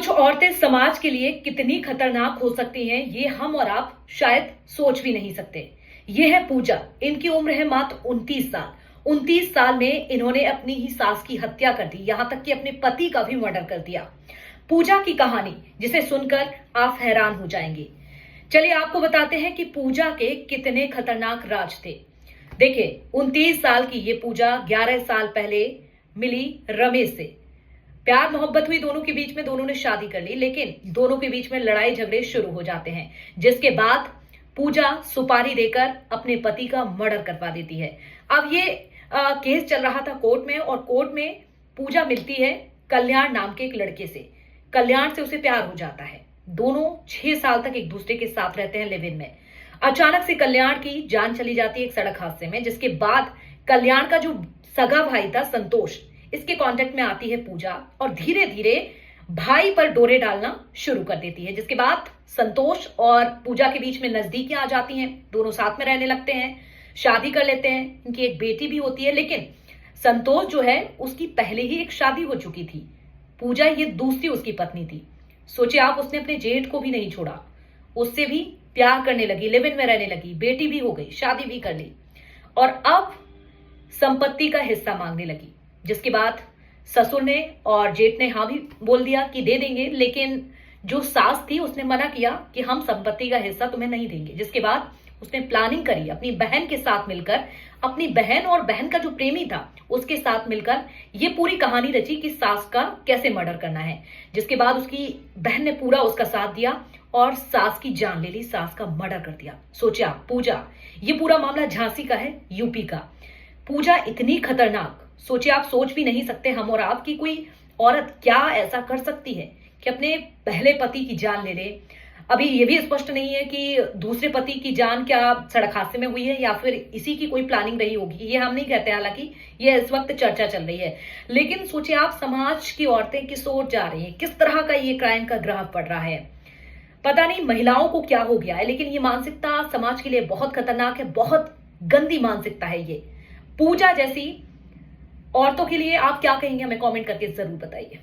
कुछ औरतें समाज के लिए कितनी खतरनाक हो सकती हैं, ये हम और आप शायद सोच भी नहीं सकते। ये है पूजा। इनकी उम्र है मात्र 29 साल। 29 साल में इन्होंने अपनी ही सास की हत्या कर दी, यहां तक कि अपने पति का भी मर्डर कर दिया। पूजा की कहानी जिसे सुनकर आप हैरान हो जाएंगे। चलिए आपको बताते हैं कि पूजा के कितने खतरनाक राज थे। देखिए, 29 साल की ये पूजा 11 साल पहले मिली रमेश से। प्यार मोहब्बत हुई दोनों के बीच में, दोनों ने शादी कर ली, लेकिन दोनों के बीच में लड़ाई झगड़े शुरू हो जाते हैं, जिसके बाद पूजा सुपारी देकर अपने पति का मर्डर करवा देती है। अब ये केस चल रहा था कोर्ट में, और कोर्ट में पूजा मिलती है कल्याण नाम के एक लड़के से। कल्याण से उसे प्यार हो जाता है। दोनों 6 साल तक एक दूसरे के साथ रहते हैं लिव इन में। अचानक से कल्याण की जान चली जाती है एक सड़क हादसे में, जिसके बाद कल्याण का जो सगा भाई था संतोष, इसके कांटेक्ट में आती है पूजा और धीरे धीरे भाई पर डोरे डालना शुरू कर देती है। जिसके बाद संतोष और पूजा के बीच में नजदीकियां आ जाती हैं, दोनों साथ में रहने लगते हैं, शादी कर लेते हैं। इनकी एक बेटी भी होती है, लेकिन संतोष जो है उसकी पहले ही एक शादी हो चुकी थी। पूजा ये दूसरी उसकी पत्नी थी। सोचिए आप, उसने अपने जेठ को भी नहीं छोड़ा, उससे भी प्यार करने लगी, लिव इन में रहने लगी, बेटी भी हो गई, शादी भी कर ली, और अब संपत्ति का हिस्सा मांगने लगी। जिसके बाद ससुर ने और जेठ ने हाँ भी बोल दिया कि दे देंगे, लेकिन जो सास थी उसने मना किया कि हम संपत्ति का हिस्सा तुम्हें नहीं देंगे। जिसके बाद उसने प्लानिंग करी अपनी बहन के साथ मिलकर, अपनी बहन और बहन का जो प्रेमी था उसके साथ मिलकर ये पूरी कहानी रची कि सास का कैसे मर्डर करना है। जिसके बाद उसकी बहन ने पूरा उसका साथ दिया और सास की जान ले ली, सास का मर्डर कर दिया। सोचिए आप, पूजा, ये पूरा मामला झांसी का है, यूपी का। पूजा इतनी खतरनाक, सोचिए आप, सोच भी नहीं सकते हम और आप की कोई औरत क्या ऐसा कर सकती है कि अपने पहले पति की जान ले ले। अभी ये भी स्पष्ट नहीं है कि दूसरे पति की जान क्या सड़क हादसे में हुई है या फिर इसी की कोई प्लानिंग रही होगी, ये हम नहीं कहते। हालांकि ये इस वक्त चर्चा चल रही है, लेकिन सोचिए आप, समाज की औरतें किस ओर जा रही हैं, किस तरह का ये क्राइम का ग्राफ पड़ रहा है। पता नहीं महिलाओं को क्या हो गया है, लेकिन ये मानसिकता समाज के लिए बहुत खतरनाक है, बहुत गंदी मानसिकता है ये। पूजा जैसी औरतों के लिए आप क्या कहेंगे, हमें कमेंट करके जरूर बताइए।